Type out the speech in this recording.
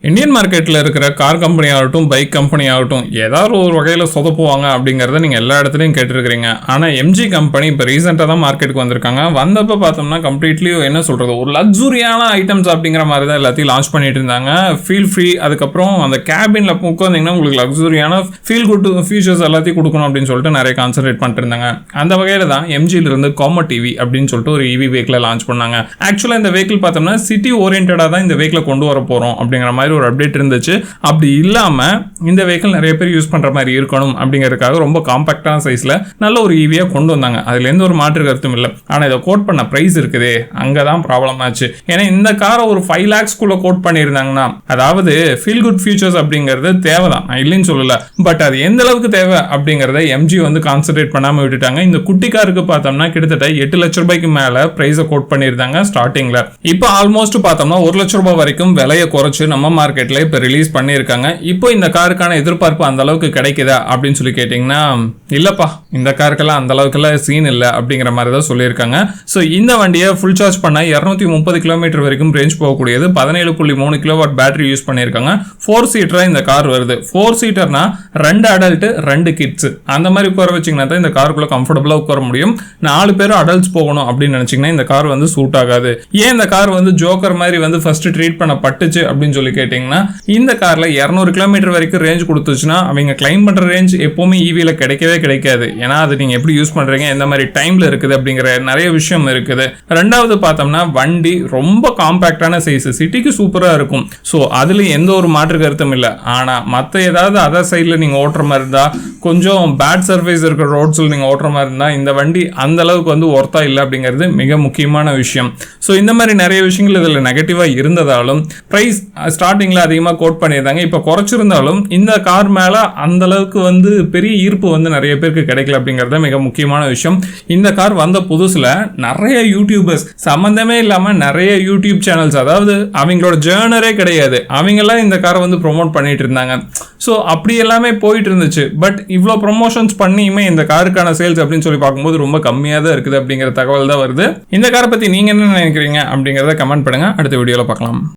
Indian மார்க்கெட்டில் இருக்கிற car company ஆகட்டும், பைக் கம்பெனி ஆகட்டும், ஏதாவது ஒரு வகையில் சொதப்புவாங்க அப்படிங்கிறத நீங்கள் எல்லா இடத்துலையும் கேட்டுருக்கிறீங்க. ஆனால் எம்ஜி கம்பெனி இப்போ ரீசெண்டாக தான் மார்க்கெட்டுக்கு வந்திருக்காங்க. வந்தப்போ பார்த்தோம்னா கம்ப்ளீட்லி என்ன சொல்கிறது, ஒரு லக்ஸுரியான ஐட்டம்ஸ் அப்படிங்கிற மாதிரி தான் எல்லாத்தையும் லான்ச் பண்ணிட்டு இருந்தாங்க. ஃபீல் ஃப்ரீ, அதுக்கப்புறம் அந்த கேபினில் உட்காந்திங்கன்னா உங்களுக்கு லக்ஸுரியான ஃபீல் குட் ஃபீச்சர்ஸ் எல்லாத்தையும் கொடுக்கணும் அப்படின்னு சொல்லிட்டு நிறைய கான்சன்ட்ரேட் பண்ணிட்டு இருந்தாங்க. அந்த வகையில் தான் எம்ஜியிலிருந்து காமட் டிவி அப்படின்னு சொல்லிட்டு ஒரு இவி வெஹிக்கிளை லான்ச் பண்ணாங்க. ஆக்சுவலாக இந்த வெஹிக்கிள் பார்த்தோம்னா சிட்டி ஓரியன்டாக தான் இந்த வெஹிக்கிளை கொண்டு வர போகிறோம் அப்படிங்கிற மாதிரி ஒரு அப்டேட் இருந்துச்சு. அப்படி இல்லாம இந்த வெஹிக்கிள் நிறைய பேர் யூஸ் பண்ற மாதிரி இருக்கணும் அப்படிங்கிறதுக்காக ரொம்ப காம்பாக்டான சைஸ்ல நல்ல ஒரு ஈவியா கொண்டு வந்தாங்க. அதுல எந்த ஒரு மாற்று கருத்தும் இல்லை. ஆனா இதை கோட் பண்ண பிரைஸ் இருக்குதே, அங்கதான் ப்ராப்ளம் ஆச்சு. ஏன்னா இந்த காரை ஒரு 5 lakhs கோட் பண்ணியிருந்தாங்கன்னா, அதாவது ஃபீல் குட் ஃபியூச்சர்ஸ் அப்படிங்கிறது தேவைதான், நான் இல்லைன்னு சொல்லல. பட் அது எந்த அளவுக்கு தேவை அப்படிங்கிறத எம்ஜி வந்து கான்சென்ட்ரேட் பண்ணாம விட்டுட்டாங்க. இந்த குட்டி காருக்கு பார்த்தோம்னா கிட்டத்தட்ட 8 லட்சம் ரூபாய்க்கு மேல பிரைஸை கோட் பண்ணியிருந்தாங்க ஸ்டார்டிங்ல. இப்போ ஆல்மோஸ்ட் பார்த்தோம்னா 1 லட்சம் ரூபாய் வரைக்கும் விலையை குறைச்சு நம்ம மார்க்கெட்ல இப்போ ரிலீஸ் பண்ணியிருக்காங்க. இப்போ இந்த காருக்கான எதிர்பார்ப்பு அந்த அளவுக்கு கிடைக்குதா அப்படின்னு சொல்லி கேட்டிங்கன்னா, இல்லப்பா இந்த காருக்கெல்லாம் அந்த அளவுக்குலாம் சீன் இல்லை அப்படிங்கிற மாதிரி தான் சொல்லியிருக்காங்க. ஸோ இந்த வண்டியை ஃபுல் சார்ஜ் பண்ண 230 கிலோமீட்டர் வரைக்கும் ரேஞ்ச் போகக்கூடியது. 17.3 கிலோவாட் பேட்டரி யூஸ் பண்ணியிருக்காங்க. 4 சீட்டரா இந்த கார் வருது. 4 சீட்டர்னா 2 அடல்ட் 2 கிட்ஸ் அந்த மாதிரி உட்கார வச்சிங்கன்னா தான் இந்த காருக்குள்ள கம்ஃபர்டபுளாக உட்கார முடியும். 4 பேர் அடல்ட்ஸ் போகணும் அப்படின்னு நினைச்சிங்கன்னா இந்த கார் வந்து சூட் ஆகாது. ஏன் இந்த கார் வந்து ஜோக்கர் மாதிரி வந்து ஃபர்ஸ்ட் ட்ரீட் பண்ண பட்டுச்சு அப்படின்னு சொல்லி கேட்டிங்கன்னா, இந்த கார்ல 200 கிலோமீட்டர் வரைக்கும் ரேஞ்ச் கொடுத்துச்சுன்னா அவங்க கிளைம் பண்ற ரேஞ்ச் எப்பவுமே ஈவில கிடைக்கவே கிடைக்காது. ஏன்னா அது நீங்க எப்படி யூஸ் பண்றீங்க, எந்த மாதிரி டைம்ல இருக்குது அப்படிங்கிற நிறைய விஷயம் இருக்குது. ரெண்டாவது பார்த்தோம்னா வண்டி ரொம்ப காம்பாக்டான சைஸ், சிட்டிக்கு சூப்பரா இருக்கும். ஸோ அதுல எந்த ஒரு மாற்று கருத்தும் இல்லை. ஆனா மற்ற ஏதாவது அதர் சைட்ல நீங்க ஓட்டுற மாதிரி இருந்தா, கொஞ்சம் பேட் சர்ஃபேஸ் இருக்கிற ரோட்ஸ்ல நீங்க ஓட்டுற மாதிரி இருந்தா இந்த வண்டி அந்த அளவுக்கு வந்து ஒர்த்தா இல்லை அப்படிங்கிறது மிக முக்கியமான விஷயம். ஸோ இந்த மாதிரி நிறைய விஷயங்கள் இதில் நெகட்டிவா இருந்ததாலும் பிரைஸ் ஸ்டார்டிங்ல அதிகமாக கோட் பண்ணியிருந்தாங்க. இப்போ குறைச்சிருந்தாலும் இந்த கார் மேல அந்த அளவுக்கு வந்து பெரிய ஈர்ப்பு வந்து நிறைய பேருக்கு கிடைக்கல அப்படிங்கறத மிக முக்கியமான விஷயம். இந்த கார் வந்த புதுசுல நிறைய யூடியூபர்ஸ் சம்பந்தமே இல்லாம நிறைய யூடியூப் சேனல்ஸ், அதாவது அவங்களோட ஜேர்னரே கிடையாது, அவங்க எல்லாம் இந்த காரை வந்து ப்ரொமோட் பண்ணிட்டு இருந்தாங்க. ஸோ அப்படி எல்லாமே போயிட்டு இருந்துச்சு. பட் இவ்வளோ ப்ரொமோஷன்ஸ் பண்ணியுமே இந்த காருக்கான சேல்ஸ் அப்படின்னு சொல்லி பார்க்கும்போது ரொம்ப கம்மியாக தான் இருக்குது அப்படிங்கிற தகவல் தான் வருது. இந்த காரை பத்தி நீங்க என்ன நினைக்கிறீங்க அப்படிங்கிறத கமெண்ட் பண்ணுங்க. அடுத்த வீடியோல பார்க்கலாம்.